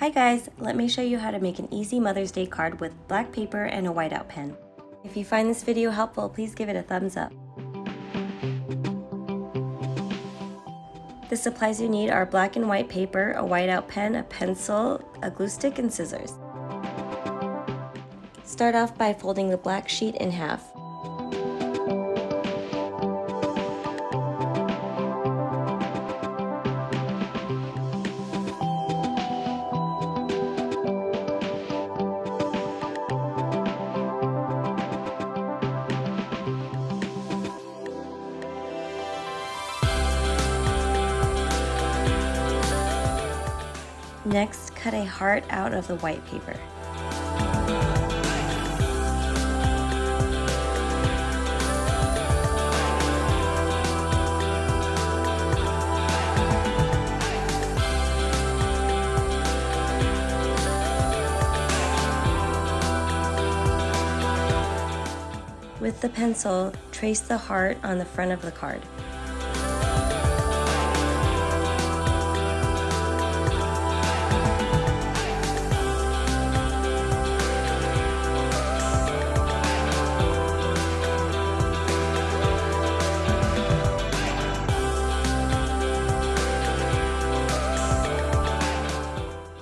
Hi guys, let me show you how to make an easy Mother's Day card with black paper and a whiteout pen. If you find this video helpful, please give it a thumbs up. The supplies you need are black and white paper, a whiteout pen, a pencil, a glue stick, and scissors. Start off by folding the black sheet in half. Next, cut a heart out of the white paper. With the pencil, trace the heart on the front of the card.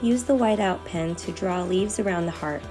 Use the whiteout pen to draw leaves around the heart.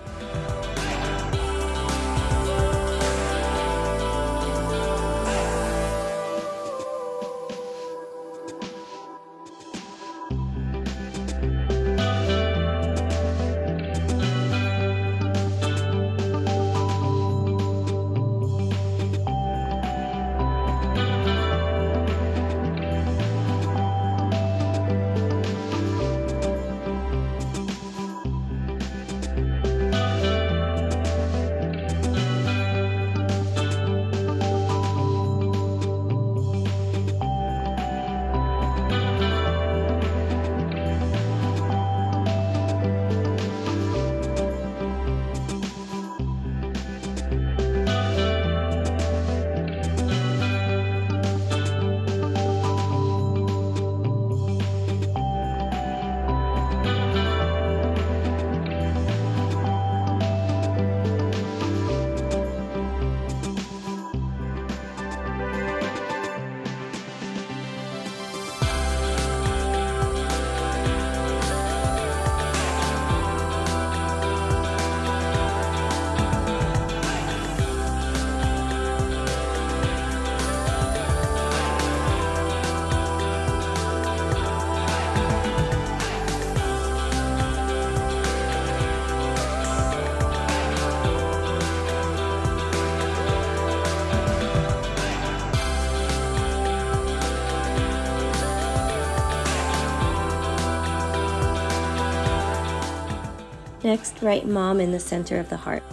Next, write Mom in the center of the heart.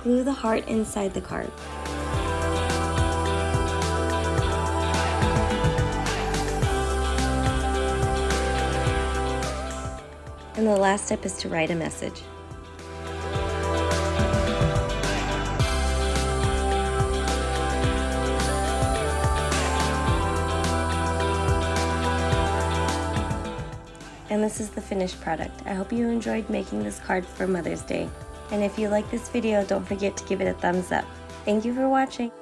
Glue the heart inside the card. And the last step is to write a message. And this is the finished product. I hope you enjoyed making this card for Mother's Day. And if you like this video, don't forget to give it a thumbs up. Thank you for watching.